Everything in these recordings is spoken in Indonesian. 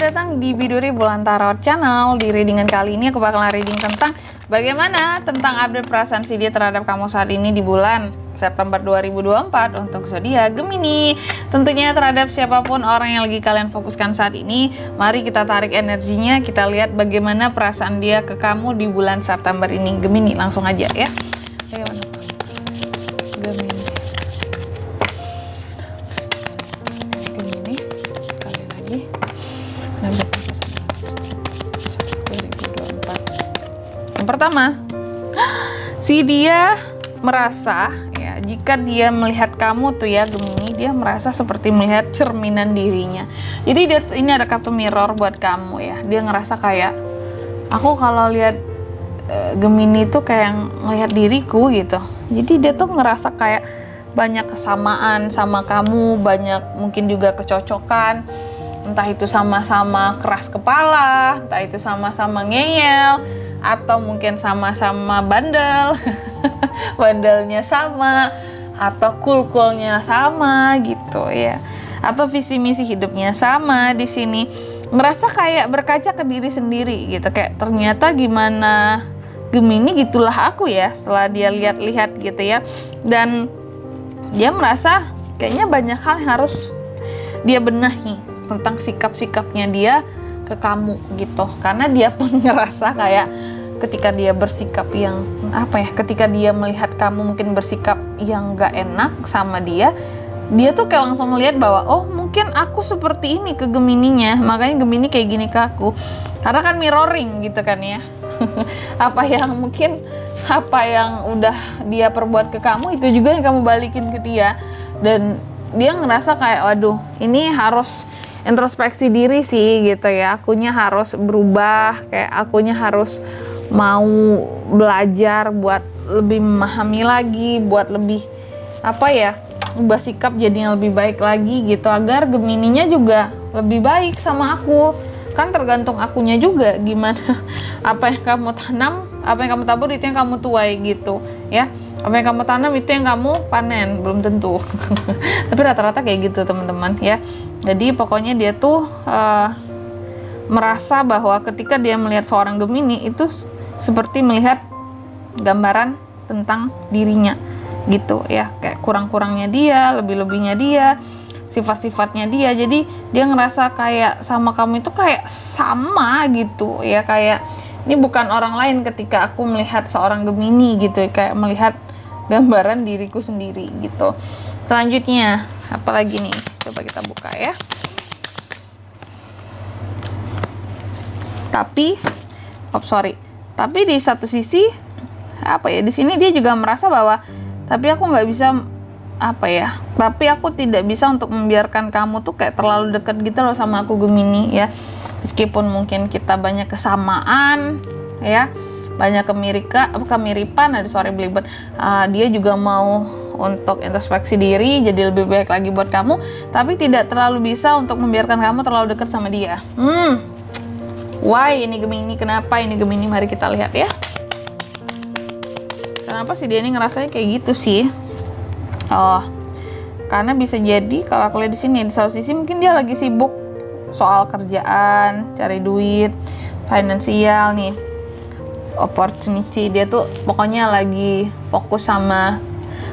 datang di Biduri Bulan Tarot Channel. Di readingan kali ini aku bakalan reading tentang bagaimana tentang update perasaan si dia terhadap kamu saat ini di bulan September 2024 untuk zodiak Gemini. Tentunya terhadap siapapun orang yang lagi kalian fokuskan saat ini, mari kita tarik energinya, kita lihat bagaimana perasaan dia ke kamu di bulan September ini. Gemini, langsung aja ya. Ayo, Gemini. Yang pertama, si dia merasa ya, jika dia melihat kamu tuh ya Gemini, dia merasa seperti melihat cerminan dirinya. Jadi dia ini ada kartu mirror buat kamu ya. Dia ngerasa kayak, aku kalau lihat Gemini tuh kayak melihat diriku gitu. Jadi dia tuh ngerasa kayak banyak kesamaan sama kamu, banyak mungkin juga kecocokan. Entah itu sama-sama keras kepala, entah itu sama-sama ngeyel, atau mungkin sama-sama bandel, bandelnya sama, atau cool-coolnya sama gitu ya, atau visi misi hidupnya sama. Di sini merasa kayak berkaca ke diri sendiri gitu, kayak ternyata gimana Gemini gitulah aku ya, setelah dia lihat-lihat gitu ya. Dan dia merasa kayaknya banyak hal yang harus dia benahi tentang sikap-sikapnya dia ke kamu gitu, karena dia pun ngerasa kayak ketika dia bersikap yang apa ya, ketika dia melihat kamu mungkin bersikap yang gak enak sama dia tuh kayak langsung ngelihat bahwa oh mungkin aku seperti ini ke Gemininya, makanya Gemini kayak gini ke aku, karena kan mirroring gitu kan ya. Apa yang udah dia perbuat ke kamu, itu juga yang kamu balikin ke dia. Dan dia ngerasa kayak waduh, ini harus introspeksi diri sih gitu ya, akunya harus berubah, kayak akunya harus mau belajar buat lebih memahami lagi, buat lebih apa ya, ubah sikap jadi yang lebih baik lagi gitu, agar Gemininya juga lebih baik sama aku. Kan tergantung akunya juga gimana, apa yang kamu tanam, apa yang kamu tabur itu yang kamu tuai gitu ya. Apa yang kamu tanam itu yang kamu panen, belum tentu. Tapi rata-rata kayak gitu teman-teman ya. Jadi pokoknya dia tuh merasa bahwa ketika dia melihat seorang Gemini itu seperti melihat gambaran tentang dirinya gitu ya, kayak kurang-kurangnya dia, lebih-lebihnya dia, sifat-sifatnya dia. Jadi dia ngerasa kayak sama kamu itu kayak sama gitu ya, kayak ini bukan orang lain ketika aku melihat seorang Gemini gitu ya, kayak melihat gambaran diriku sendiri gitu. Selanjutnya apalagi nih, coba kita buka ya. Tapi di satu sisi apa ya, di sini dia juga merasa bahwa tapi aku nggak bisa apa ya, tapi aku tidak bisa untuk membiarkan kamu tuh kayak terlalu dekat gitu loh sama aku Gemini ya. Meskipun mungkin kita banyak kesamaan ya, banyak kemiripan, ada suara belibet, dia juga mau untuk introspeksi diri jadi lebih baik lagi buat kamu, tapi tidak terlalu bisa untuk membiarkan kamu terlalu dekat sama dia. Why ini Gemini? Kenapa ini Gemini? Mari kita lihat ya. Kenapa sih dia ini ngerasanya kayak gitu sih? Oh, karena bisa jadi kalau aku lihat di sini, di satu sisi mungkin dia lagi sibuk soal kerjaan, cari duit, finansial nih, opportunity. Dia tuh pokoknya lagi fokus sama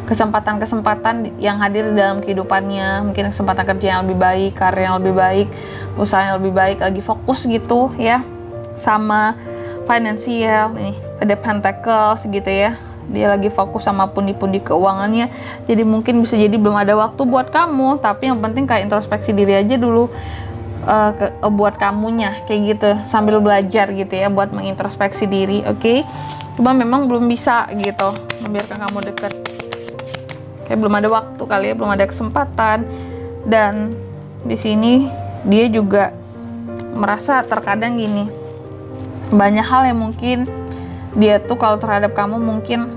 kesempatan-kesempatan yang hadir di dalam kehidupannya, mungkin kesempatan kerja yang lebih baik, karir yang lebih baik, usaha yang lebih baik, lagi fokus gitu ya sama finansial. Nih ada pentacles gitu ya, dia lagi fokus sama pundi-pundi keuangannya. Jadi mungkin bisa jadi belum ada waktu buat kamu, tapi yang penting kayak introspeksi diri aja dulu buat kamunya kayak gitu, sambil belajar gitu ya buat mengintrospeksi diri. Oke? Cuma memang belum bisa gitu membiarkan kamu dekat, kayak belum ada waktu kali ya, belum ada kesempatan. Dan di sini dia juga merasa terkadang gini, banyak hal yang mungkin dia tuh kalau terhadap kamu mungkin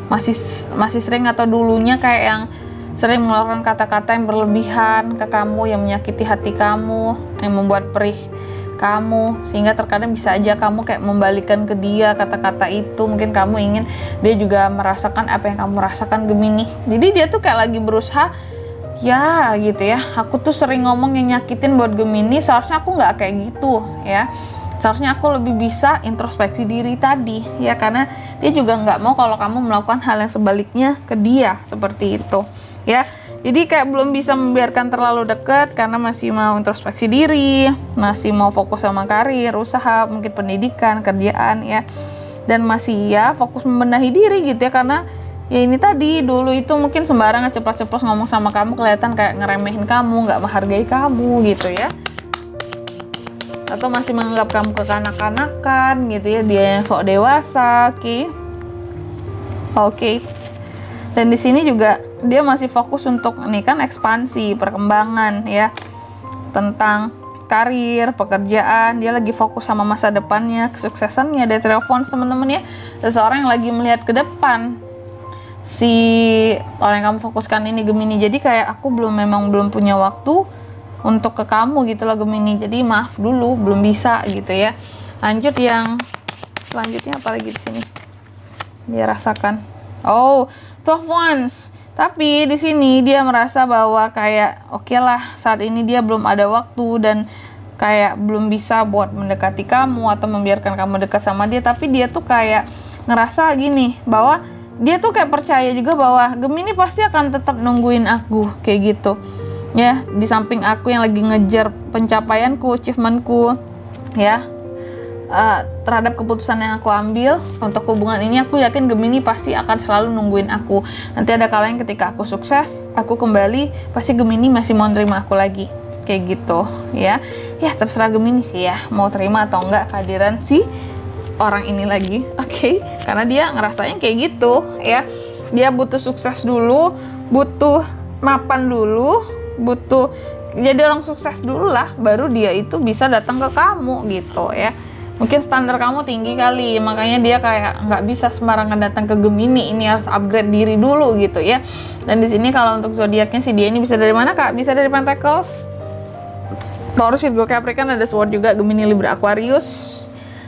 masih sering, atau dulunya kayak yang sering mengeluarkan kata-kata yang berlebihan ke kamu, yang menyakiti hati kamu, yang membuat perih kamu, sehingga terkadang bisa aja kamu kayak membalikan ke dia kata-kata itu. Mungkin kamu ingin dia juga merasakan apa yang kamu rasakan Gemini. Jadi dia tuh kayak lagi berusaha ya gitu ya, aku tuh sering ngomong yang nyakitin buat Gemini, seharusnya aku nggak kayak gitu ya. Seharusnya aku lebih bisa introspeksi diri tadi ya, karena dia juga nggak mau kalau kamu melakukan hal yang sebaliknya ke dia seperti itu ya. Jadi kayak belum bisa membiarkan terlalu dekat karena masih mau introspeksi diri, masih mau fokus sama karir, usaha, mungkin pendidikan, kerjaan ya, dan masih ya fokus membenahi diri gitu ya. Karena ya ini tadi, dulu itu mungkin sembarangan ceplos-ceplos ngomong sama kamu, kelihatan kayak ngeremehin kamu, nggak menghargai kamu gitu ya, atau masih menganggap kamu kekanak-kanakan gitu ya, dia yang sok dewasa. Oke. Dan di sini juga dia masih fokus untuk nih kan ekspansi, perkembangan ya, tentang karir, pekerjaan. Dia lagi fokus sama masa depannya, kesuksesannya. Dia telepon teman-teman ya, seseorang yang lagi melihat ke depan, si orang yang kamu fokuskan ini Gemini. Jadi kayak aku memang belum punya waktu untuk ke kamu gitu loh Gemini, jadi maaf dulu, belum bisa gitu ya. Lanjut yang selanjutnya, apa lagi di sini dia rasakan? Oh, 12 Wands. Tapi di sini dia merasa bahwa kayak oke lah, saat ini dia belum ada waktu dan kayak belum bisa buat mendekati kamu atau membiarkan kamu dekat sama dia. Tapi dia tuh kayak ngerasa gini, bahwa dia tuh kayak percaya juga bahwa Gemini pasti akan tetap nungguin aku kayak gitu ya, di samping aku yang lagi ngejar pencapaianku, achievementku ya, terhadap keputusan yang aku ambil untuk hubungan ini. Aku yakin Gemini pasti akan selalu nungguin aku. Nanti ada kalanya ketika aku sukses, aku kembali, pasti Gemini masih mau terima aku lagi kayak gitu ya. Ya terserah Gemini sih ya, mau terima atau enggak kehadiran si orang ini lagi. Oke. Karena dia ngerasanya kayak gitu ya, dia butuh sukses dulu, butuh mapan dulu, butuh jadi orang sukses dulu lah, baru dia itu bisa datang ke kamu gitu ya. Mungkin standar kamu tinggi kali, makanya dia kayak nggak bisa sembarangan datang ke Gemini, ini harus upgrade diri dulu gitu ya. Dan di sini kalau untuk zodiaknya si dia ini bisa dari mana Kak? Bisa dari Pentacles, Taurus, Virgo, Capricorn, ada Sword juga, Gemini, Libra, Aquarius,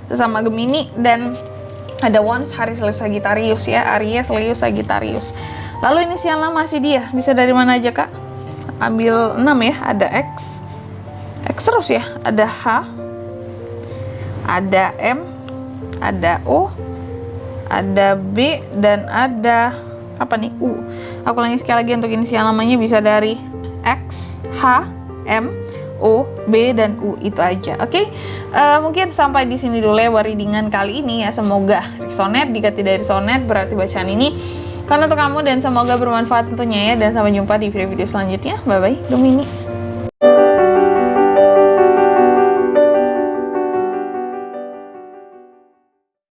sesama Gemini, dan ada Wands, Aries, Leo, Sagittarius ya, Aries, Leo, Sagittarius. Lalu inisial nama si dia bisa dari mana aja Kak? Ambil 6 ya, ada X terus ya, ada H, ada M, ada O, ada B, dan ada apa nih? U. Aku ulangi sekali lagi, untuk inisial namanya bisa dari X, H, M, O, B, dan U, itu aja. Oke. Mungkin sampai di sini dulu ya readingan kali ini ya. Semoga resonate. Jika tidak resonate, berarti bacaan ini karena untuk kamu, dan semoga bermanfaat tentunya ya. Dan sampai jumpa di video-video selanjutnya. Bye bye Gemini.